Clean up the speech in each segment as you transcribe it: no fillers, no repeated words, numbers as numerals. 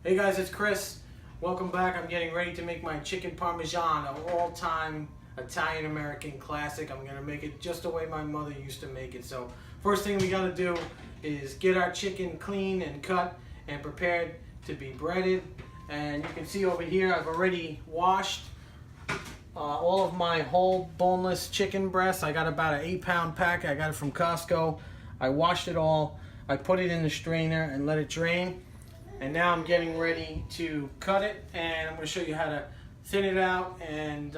Hey guys, it's Chris. Welcome back. I'm getting ready to make my chicken parmesan, an all-time Italian-American classic. I'm going to make it just the way my mother used to make it. So first thing we got to do is get our chicken clean and cut and prepared to be breaded. And you can see over here I've already washed all of my whole boneless chicken breasts. I got about an 8-pound pack. I got it from Costco. I washed it all. I put it in the strainer and let it drain. And now I'm getting ready to cut it, and I'm going to show you how to thin it out and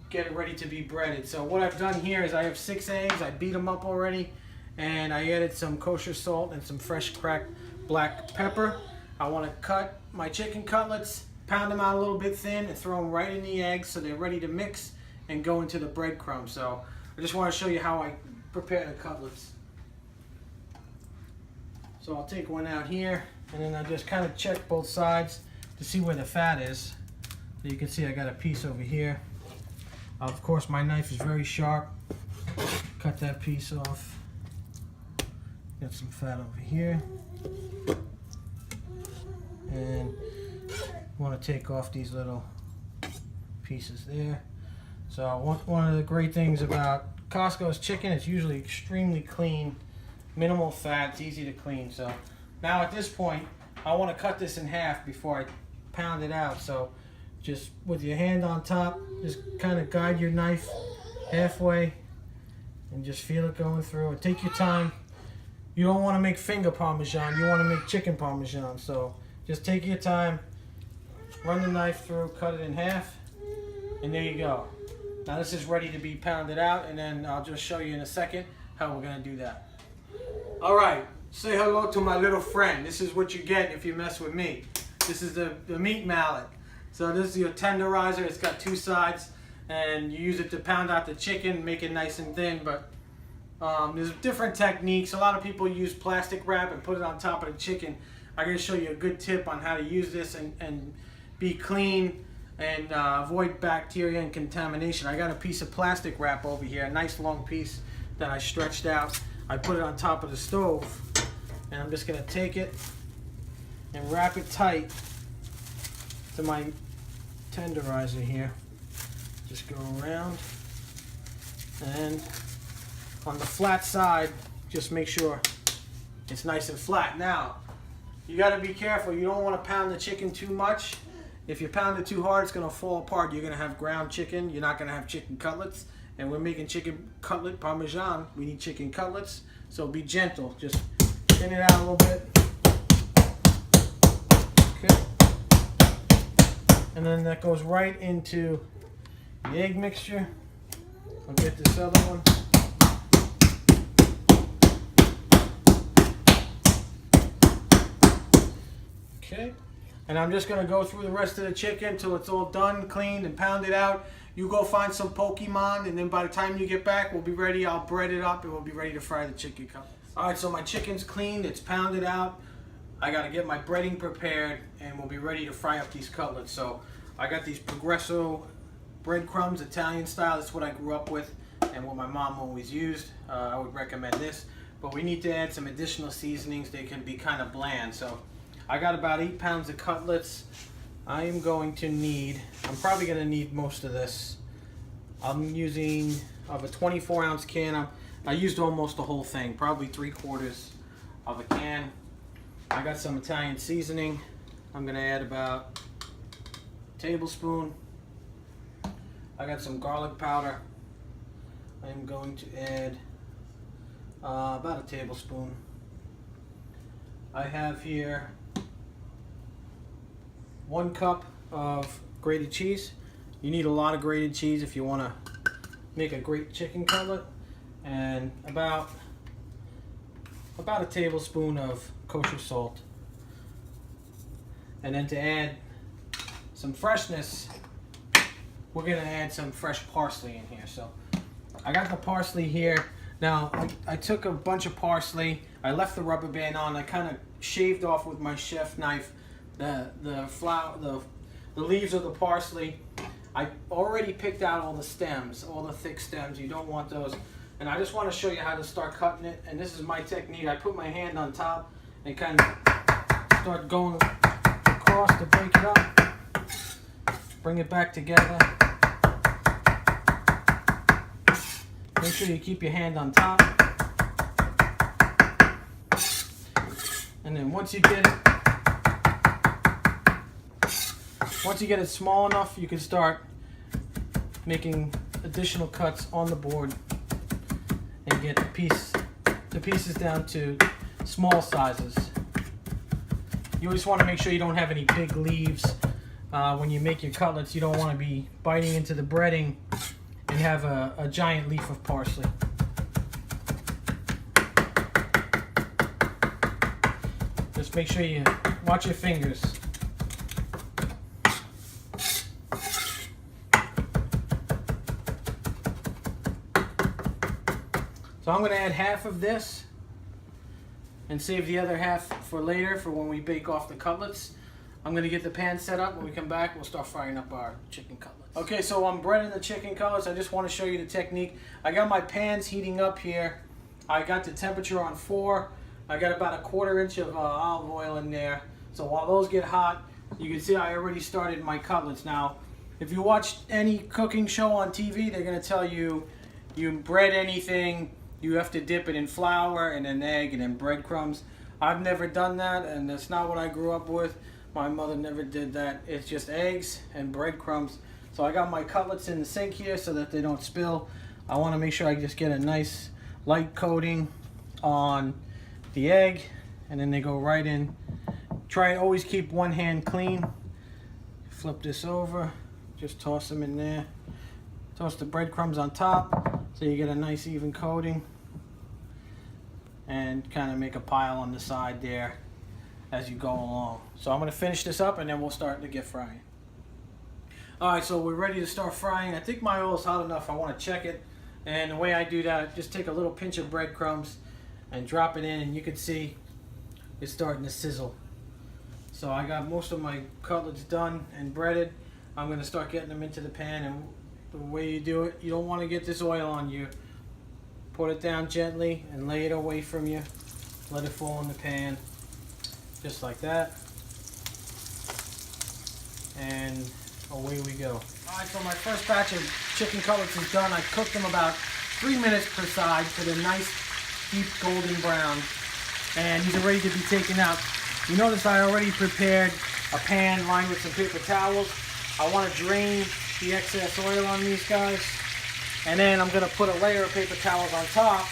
get it ready to be breaded. So what I've done here is I have 6 eggs. I beat them up already, and I added some kosher salt and some fresh cracked black pepper. I want to cut my chicken cutlets, pound them out a little bit thin, and throw them right in the eggs so they're ready to mix and go into the breadcrumbs. So I just want to show you how I prepare the cutlets. So I'll take one out here, and then I just kind of check both sides to see where the fat is. So you can see I got a piece over here. Of course, my knife is very sharp. Cut that piece off. Got some fat over here. And want to take off these little pieces there. So one of the great things about Costco's chicken, it's usually extremely clean. Minimal fat, it's easy to clean. So now at this point, I want to cut this in half before I pound it out. So just with your hand on top, just kind of guide your knife halfway and just feel it going through. And take your time. You don't want to make finger parmesan, you want to make chicken parmesan. So just take your time, run the knife through, cut it in half, and there you go. Now this is ready to be pounded out, and then I'll just show you in a second how we're going to do that. Alright, say hello to my little friend. This is what you get if you mess with me. This is the meat mallet. So this is your tenderizer. It's got 2 sides, and you use it to pound out the chicken, make it nice and thin. But there's different techniques. A lot of people use plastic wrap and put it on top of the chicken. I'm going to show you a good tip on how to use this and be clean and avoid bacteria and contamination. I got a piece of plastic wrap over here, a nice long piece that I stretched out. I put it on top of the stove, and I'm just going to take it and wrap it tight to my tenderizer here. Just go around, and on the flat side, just make sure it's nice and flat. Now, you got to be careful. You don't want to pound the chicken too much. If you pound it too hard, it's going to fall apart. You're going to have ground chicken. You're not going to have chicken cutlets. And we're making chicken cutlet parmesan. We need chicken cutlets. So be gentle. Just thin it out a little bit. Okay. And then that goes right into the egg mixture. I'll get this other one. Okay. And I'm just going to go through the rest of the chicken until it's all done, cleaned, and pounded out. You go find some Pokemon, and then by the time you get back, we'll be ready. I'll bread it up, and we'll be ready to fry the chicken cutlets. All right, so my chicken's cleaned. It's pounded out. I got to get my breading prepared, and we'll be ready to fry up these cutlets. So I got these Progresso breadcrumbs, Italian style. That's what I grew up with and what my mom always used. I would recommend this. But we need to add some additional seasonings. They can be kind of bland. So I got about 8 pounds of cutlets. I am going to need, I'm probably going to need most of this. I'm using of a 24-ounce can. I used almost the whole thing, probably 3/4 of a can. I got some Italian seasoning. I'm going to add about a tablespoon. I got some garlic powder. I'm going to add about a tablespoon. I have here 1 cup of grated cheese. You need a lot of grated cheese if you want to make a great chicken cutlet, and about a tablespoon of kosher salt. And then to add some freshness, we're going to add some fresh parsley in here. So I got the parsley here. Now I took a bunch of parsley. I left the rubber band on. I kind of shaved off with my chef knife the leaves of the parsley. I already picked out all the stems, all the thick stems. You don't want those. And I just want to show you how to start cutting it. And this is my technique. I put my hand on top and kind of start going across to break it up. Bring it back together. Make sure you keep your hand on top. And then once you get it small enough, you can start making additional cuts on the board and get the pieces down to small sizes. You always want to make sure you don't have any big leaves when you make your cutlets. You don't want to be biting into the breading and have a giant leaf of parsley. Just make sure you watch your fingers. So I'm going to add half of this and save the other half for later for when we bake off the cutlets. I'm going to get the pan set up. When we come back, we'll start frying up our chicken cutlets. Okay, so I'm breading the chicken cutlets. I just want to show you the technique. I got my pans heating up here. I got the temperature on 4. I got about a 1/4 inch of olive oil in there. So while those get hot, you can see I already started my cutlets. Now, if you watch any cooking show on TV, they're going to tell you bread anything, you have to dip it in flour and an egg and then breadcrumbs. I've never done that, and that's not what I grew up with. My mother never did that. It's just eggs and breadcrumbs. So I got my cutlets in the sink here so that they don't spill. I want to make sure I just get a nice light coating on the egg, and then they go right in. Try and always keep one hand clean. Flip this over, just toss them in there. Toss the breadcrumbs on top so you get a nice even coating, and kind of make a pile on the side there as you go along. So I'm going to finish this up and then we'll start to get frying. Alright, so we're ready to start frying. I think my oil is hot enough. I want to check it, and the way I do that, just take a little pinch of breadcrumbs and drop it in, and you can see it's starting to sizzle. So I got most of my cutlets done and breaded. I'm going to start getting them into the pan, and the way you do it, you don't want to get this oil on you. Put it down gently and lay it away from you. Let it fall in the pan, just like that. And away we go. Alright, so my first batch of chicken cutlets is done. I cooked them about 3 minutes per side to the nice deep golden brown. And these are ready to be taken out. You notice I already prepared a pan lined with some paper towels. I want to drain the excess oil on these guys. And then I'm going to put a layer of paper towels on top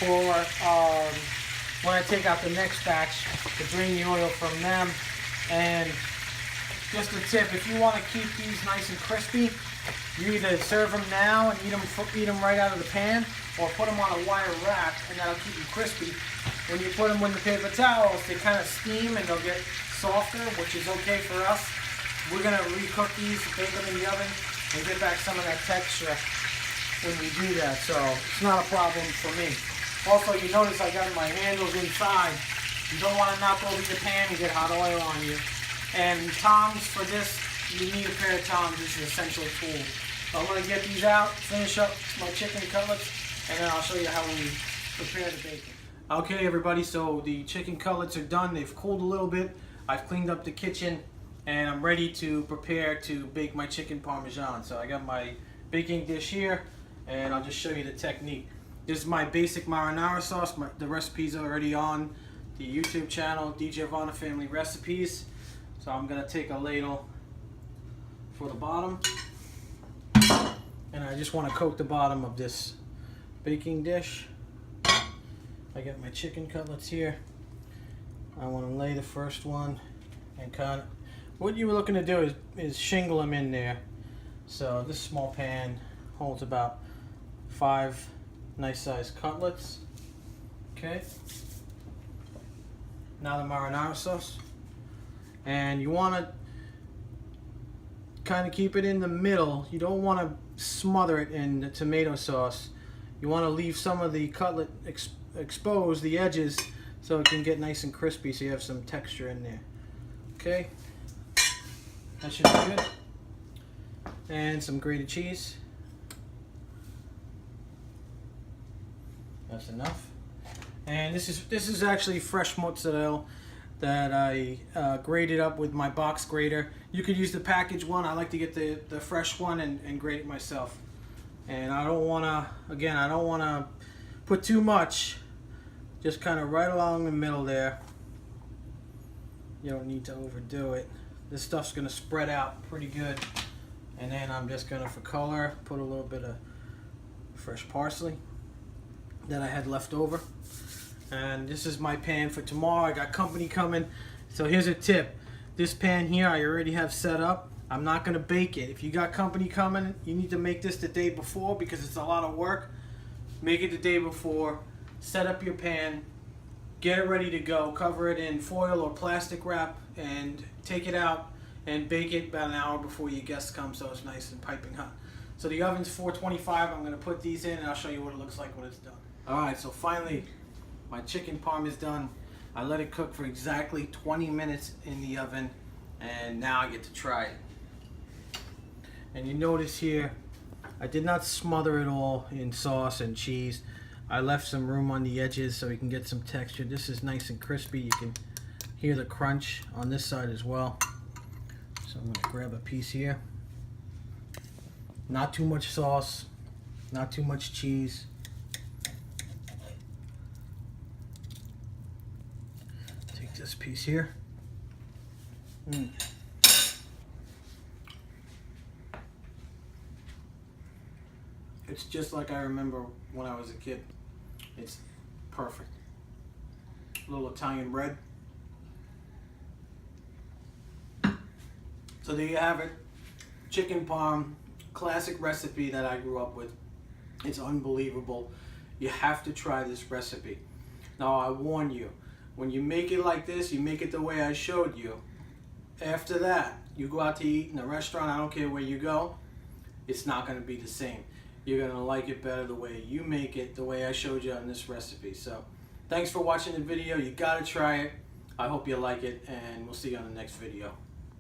for when I take out the next batch to drain the oil from them. And just a tip, if you want to keep these nice and crispy, you either serve them now and eat them right out of the pan, or put them on a wire rack, and that'll keep them crispy. When you put them in the paper towels, they kind of steam and they'll get softer, which is okay for us. We're going to recook these, bake them in the oven, and get back some of that texture when we do that. So it's not a problem for me. Also, you notice I got my handles inside. You don't want to knock over your pan and get hot oil on you. And tongs for this, you need a pair of tongs. It's an essential tool. So I'm going to get these out, finish up my chicken cutlets, and then I'll show you how we prepare the bacon. Okay, everybody, so the chicken cutlets are done. They've cooled a little bit. I've cleaned up the kitchen, and I'm ready to prepare to bake my chicken parmesan. So I got my baking dish here, and I'll just show you the technique. This is my basic marinara sauce. The recipe's already on the YouTube channel, DJ Vonna Family Recipes. So I'm going to take a ladle for the bottom, and I just want to coat the bottom of this baking dish. I got my chicken cutlets here. I want to lay the first one and kind of, what you were looking to do is shingle them in there. So this small pan holds about 5 nice sized cutlets. Okay. Now the marinara sauce. And you want to kind of keep it in the middle. You don't want to smother it in the tomato sauce. You want to leave some of the cutlet exposed, the edges, so it can get nice and crispy, so you have some texture in there. Okay, that should be good. And some grated cheese. That's enough. And this is actually fresh mozzarella that I grated up with my box grater. You could use the packaged one. I like to get the fresh one and grate it myself. And I don't want to, again, I don't want to put too much, just kind of right along the middle there. You don't need to overdo it. This stuff's going to spread out pretty good. And then I'm just going to, for color, put a little bit of fresh parsley that I had left over. And this is my pan for tomorrow. I got company coming. So here's a tip. This pan here I already have set up. I'm not going to bake it. If you got company coming, you need to make this the day before because it's a lot of work. Make it the day before. Set up your pan. Get it ready to go. Cover it in foil or plastic wrap and take it out and bake it about an hour before your guests come so it's nice and piping hot. So the oven's 425. I'm going to put these in and I'll show you what it looks like when it's done. Alright, so finally my chicken parm is done. I let it cook for exactly 20 minutes in the oven and now I get to try it. And you notice here, I did not smother it all in sauce and cheese. I left some room on the edges so you can get some texture. This is nice and crispy. You can hear the crunch on this side as well. So I'm going to grab a piece here. Not too much sauce, not too much cheese. Take this piece here. It's just like I remember when I was a kid. It's perfect. A little Italian bread. So there you have it. Chicken parm, classic recipe that I grew up with. It's unbelievable. You have to try this recipe. Now I warn you, when you make it like this, you make it the way I showed you. After that, you go out to eat in a restaurant, I don't care where you go, it's not going to be the same. You're going to like it better the way you make it, the way I showed you on this recipe. So, thanks for watching the video. You got to try it. I hope you like it, and we'll see you on the next video.